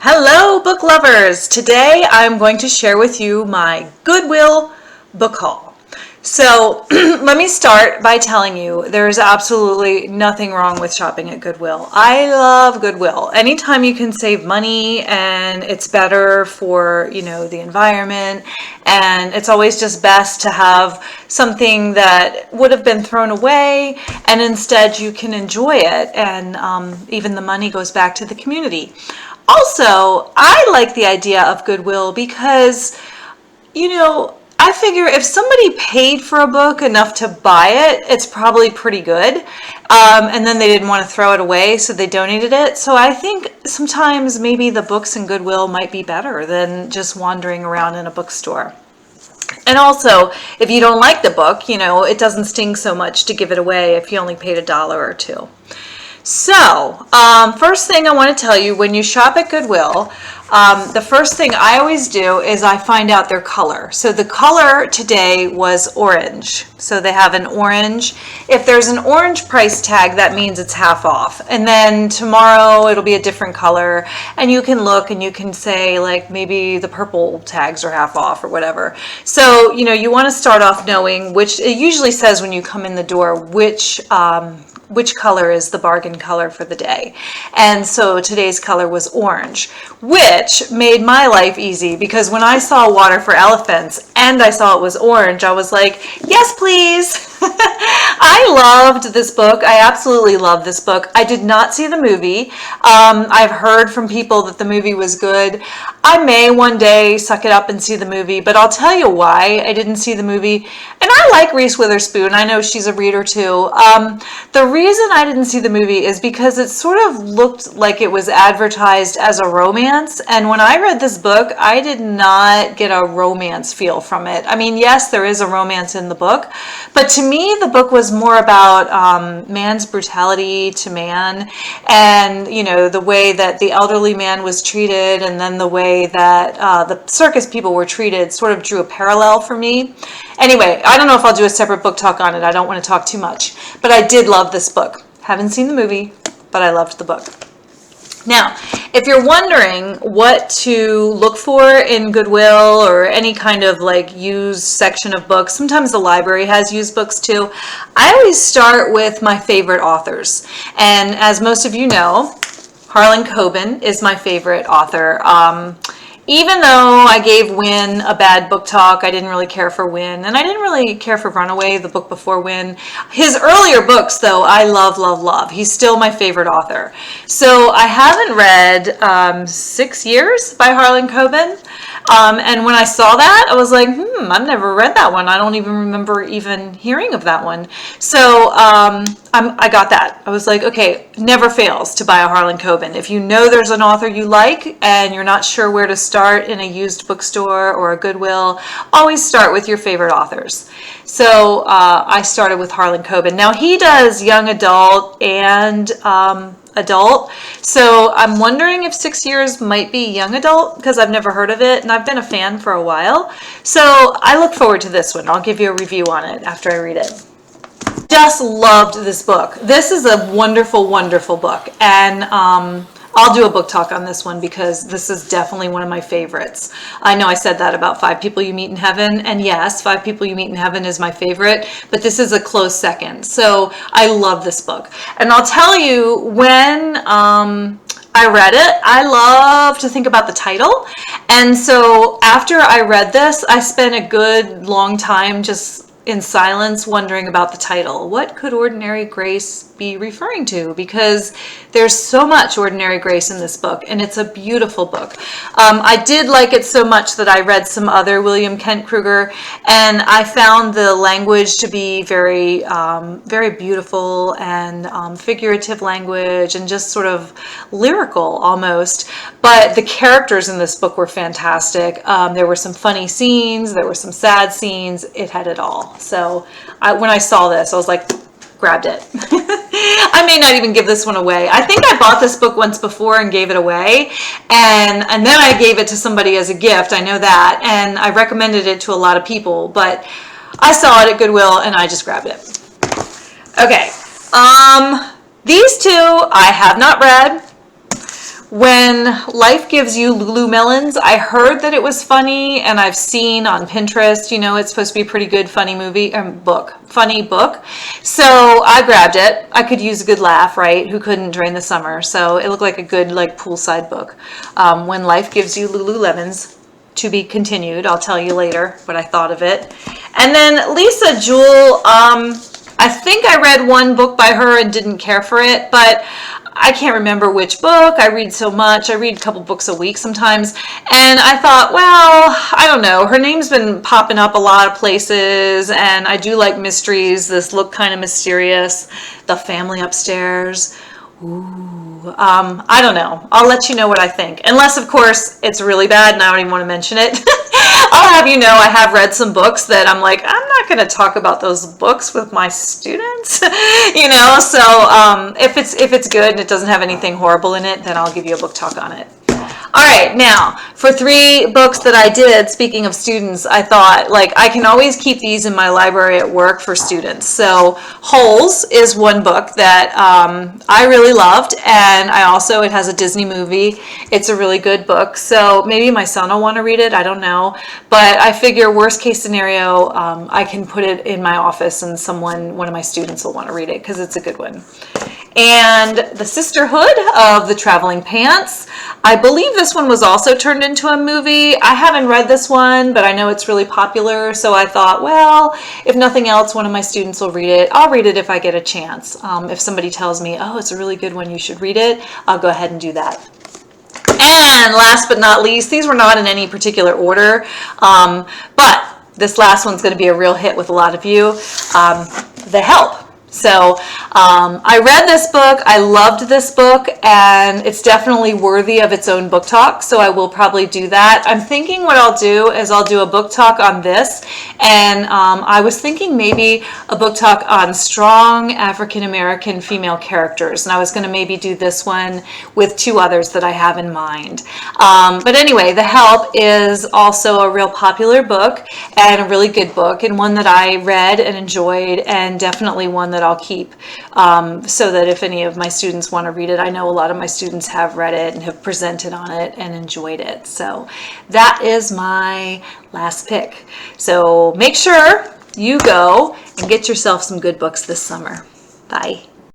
Hello, book lovers! Today I'm going to share with you my Goodwill book haul. So let me start by telling you there's absolutely nothing wrong with shopping at Goodwill. I love Goodwill. Anytime you can save money and it's better for, the environment, and it's always just best to have something that would have been thrown away and instead you can enjoy it, and even the money goes back to the community. Also, I like the idea of Goodwill because, I figure if somebody paid for a book enough to buy it, it's probably pretty good. And then they didn't want to throw it away, so they donated it. So I think sometimes maybe the books in Goodwill might be better than just wandering around in a bookstore. And also, if you don't like the book, it doesn't sting so much to give it away if you only paid $1 or $2. So, first thing I want to tell you, when you shop at Goodwill, the first thing I always do is I find out their color. So the color today was orange. So they have an orange. If there's an orange price tag, that means it's half off. And then tomorrow it'll be a different color. And you can look and you can say, like, maybe the purple tags are half off or whatever. So, you want to start off knowing which, it usually says when you come in the door, which color is the bargain color for the day. And so today's color was orange, which made my life easy because when I saw Water for Elephants and I saw it was orange, I was like, yes, please. I loved this book. I absolutely loved this book. I did not see the movie. I've heard from people that the movie was good. I may one day suck it up and see the movie, but I'll tell you why I didn't see the movie. And I like Reese Witherspoon. I know she's a reader too. The reason I didn't see the movie is because it sort of looked like it was advertised as a romance. And when I read this book, I did not get a romance feel from it. I mean, yes, there is a romance in the book, but to me, the book was more about man's brutality to man, and the way that the elderly man was treated, and then the way that the circus people were treated sort of drew a parallel for me. Anyway, I don't know if I'll do a separate book talk on it. I don't want to talk too much, but I did love this book. Haven't seen the movie, but I loved the book. Now, if you're wondering what to look for in Goodwill or any kind of like used section of books, sometimes the library has used books too, I always start with my favorite authors. And as most of you know, Harlan Coben is my favorite author. Even though I gave Win a bad book talk, I didn't really care for Win, and I didn't really care for Runaway, the book before Win. His earlier books, though, I love, love, love. He's still my favorite author. So I haven't read 6 Years by Harlan Coben, and when I saw that, I was like, I've never read that one. I don't even remember even hearing of that one. So I got that. I was like, okay, never fails to buy a Harlan Coben. If you know there's an author you like and you're not sure where to start in a used bookstore or a Goodwill, always start with your favorite authors. So I started with Harlan Coben. Now he does young adult and adult, so I'm wondering if 6 Years might be young adult because I've never heard of it and I've been a fan for a while. So I look forward to this one. I'll give you a review on it after I read it. Just loved this book. This is a wonderful, wonderful book, and I'll do a book talk on this one because this is definitely one of my favorites. I know I said that about 5 People You Meet in Heaven, and yes, 5 People You Meet in Heaven is my favorite, but this is a close second. So I love this book. And I'll tell you, when I read it, I love to think about the title. And so after I read this, I spent a good long time just in silence wondering about the title. What could Ordinary Grace be referring to? Because there's so much ordinary grace in this book, and it's a beautiful book. I did like it so much that I read some other William Kent Krueger, and I found the language to be very, very beautiful and figurative language and just sort of lyrical almost. But the characters in this book were fantastic. There were some funny scenes, there were some sad scenes. It had it all. So when I saw this, I was like, grabbed it. I may not even give this one away. I think I bought this book once before and gave it away, and then I gave it to somebody as a gift. I know that, and I recommended it to a lot of people, but I saw it at Goodwill and I just grabbed it. Okay, these two I have not read. When Life Gives You Lululemons, I heard that it was funny, and I've seen on Pinterest, it's supposed to be a pretty good funny funny book. So I grabbed it. I could use a good laugh, right? Who couldn't during the summer? So it looked like a good poolside book. When Life Gives You Lululemons, to be continued. I'll tell you later what I thought of it. And then Lisa Jewell, I think I read one book by her and didn't care for it, but I can't remember which book. I read so much. I read a couple books a week sometimes. And I thought, well, I don't know. Her name's been popping up a lot of places, and I do like mysteries. This looked kind of mysterious. The Family Upstairs. Ooh, I don't know. I'll let you know what I think. Unless, of course, it's really bad and I don't even want to mention it. I'll have you know I have read some books that I'm like, I'm not going to talk about those books with my students. So if it's good and it doesn't have anything horrible in it, then I'll give you a book talk on it. All right, now for 3 books that I did, speaking of students, I thought I can always keep these in my library at work for students. So Holes is one book that I really loved, and it has a Disney movie. It's a really good book, so maybe my son will want to read it, I don't know. But I figure worst case scenario, I can put it in my office and one of my students will want to read it because it's a good one. And The Sisterhood of the Traveling Pants. I believe this one was also turned into a movie. I haven't read this one, but I know it's really popular. So I thought, well, if nothing else, one of my students will read it. I'll read it if I get a chance. If somebody tells me, oh, it's a really good one, you should read it, I'll go ahead and do that. And last but not least, these were not in any particular order, but this last one's going to be a real hit with a lot of you. The Help. So I read this book, I loved this book, and it's definitely worthy of its own book talk, so I will probably do that. I'm thinking what I'll do is I'll do a book talk on this, and I was thinking maybe a book talk on strong African American female characters, and I was going to maybe do this one with 2 others that I have in mind. But anyway, The Help is also a real popular book and a really good book, and one that I read and enjoyed, and definitely one that I'll keep so that if any of my students want to read it, I know a lot of my students have read it and have presented on it and enjoyed it. So that is my last pick. So make sure you go and get yourself some good books this summer. Bye.